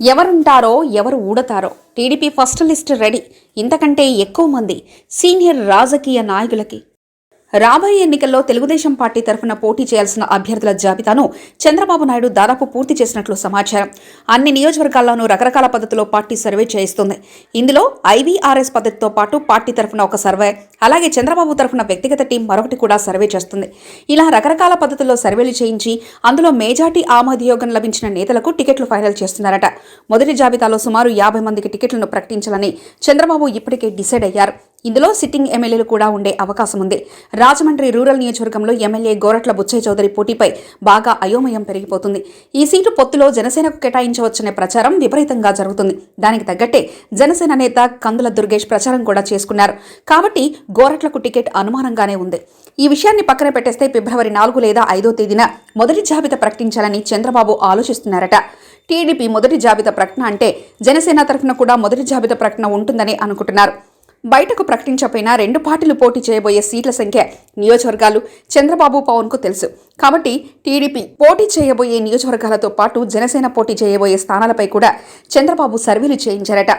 ఎవరుంటారో ఎవరు ఊడతారో TDP first list ready. ఇంతకంటే ఎక్కువ మంది సీనియర్ రాజకీయ నాయకులకి రాబోయే ఎన్నికల్లో తెలుగుదేశం పార్టీ తరఫున పోటీ చేయాల్సిన అభ్యర్థుల జాబితాను చంద్రబాబు నాయుడు దాదాపు పూర్తి చేసినట్లు సమాచారం. అన్ని నియోజకవర్గాల్లోనూ రకరకాల పద్ధతిలో పార్టీ సర్వే చేయిస్తుంది. ఇందులో ఐవీఆర్ఎస్ పద్ధతితో పాటు పార్టీ తరఫున ఒక సర్వే, అలాగే చంద్రబాబు తరఫున వ్యక్తిగత టీం మరొకటి కూడా సర్వే చేస్తుంది. ఇలా రకరకాల పద్ధతుల్లో సర్వేలు చేయించి అందులో మేజార్టీ ఆమోదయోగం లభించిన నేతలకు టికెట్లు ఫైనల్ చేస్తున్నారట. మొదటి జాబితాలో సుమారు 50 మందికి టికెట్లను ప్రకటించాలని చంద్రబాబు ఇప్పటికే డిసైడ్ అయ్యారు. ఇందులో సిట్టింగ్ ఎమ్మెల్యేలు కూడా ఉండే అవకాశం ఉంది. రాజమండ్రి రూరల్ నియోజకవర్గంలో ఎమ్మెల్యే గోరట్ల బుచ్చయ్య చౌదరి పోటీపై బాగా అయోమయం పెరిగిపోతుంది. ఈ సీటు పొత్తులో జనసేనకు కేటాయించవచ్చనే ప్రచారం విపరీతంగా జరుగుతుంది. దానికి తగ్గట్టే జనసేన నేత కందుల దుర్గేష్ ప్రచారం కూడా చేసుకున్నారు. కాబట్టి గోరట్లకు టికెట్ అనుమానంగానే ఉంది. ఈ విషయాన్ని పక్కన పెట్టేస్తే ఫిబ్రవరి 4 లేదా 5వ తేదీన మొదటి జాబితా ప్రకటించాలని చంద్రబాబు ఆలోచిస్తున్నారట. టీడీపీ మొదటి జాబితా ప్రకటన అంటే జనసేన తరఫున కూడా మొదటి జాబితా ప్రకటన ఉంటుందని అనుకుంటున్నారు. బయటకు ప్రకటించకపోయినా రెండు పార్టీలు పోటీ చేయబోయే సీట్ల సంఖ్య, నియోజకవర్గాలు చంద్రబాబు పవన్కు తెలుసు. కాబట్టి టీడీపీ పోటీ చేయబోయే నియోజకవర్గాలతో పాటు జనసేన పోటీ చేయబోయే స్థానాలపై కూడా చంద్రబాబు సర్వేలు చేయించారట.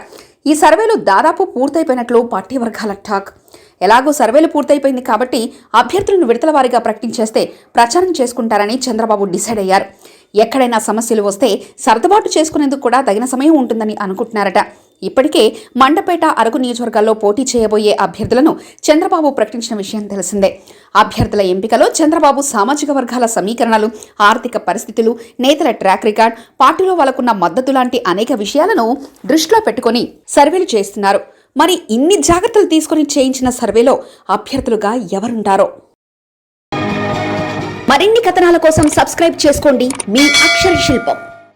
ఈ సర్వేలు దాదాపు పూర్తయిపోయినట్లు పార్టీ వర్గాల టాక్. ఎలాగో సర్వేలు పూర్తయిపోయింది కాబట్టి అభ్యర్థులను విడతల వారీగా ప్రకటించేస్తే ప్రచారం చేసుకుంటారని చంద్రబాబు డిసైడ్ అయ్యారు. ఎక్కడైనా సమస్యలు వస్తే సర్దుబాటు చేసుకునేందుకు కూడా తగిన సమయం ఉంటుందని అనుకుంటున్నారట. ఇప్పటికే మండపేట, అరకు నియోజకవర్గాల్లో పోటీ చేయబోయే అభ్యర్థులను చంద్రబాబు ప్రకటించిన విషయం తెలిసిందే. అభ్యర్థుల ఎంపికలో చంద్రబాబు సామాజిక వర్గాల సమీకరణలు, ఆర్థిక పరిస్థితులు, నేతల ట్రాక్ రికార్డ్, పార్టీలో వాళ్ళకున్న మద్దతు లాంటి అనేక విషయాలను దృష్టిలో పెట్టుకుని సర్వేలు చేస్తున్నారు. మరి ఇన్ని జాగ్రత్తలు తీసుకుని చేయించిన సర్వేలో అభ్యర్థులుగా ఎవరుంటారో? మరిన్ని కథనాల కోసం సబ్స్క్రైబ్ చేసుకోండి మీ అక్షర శిల్పం.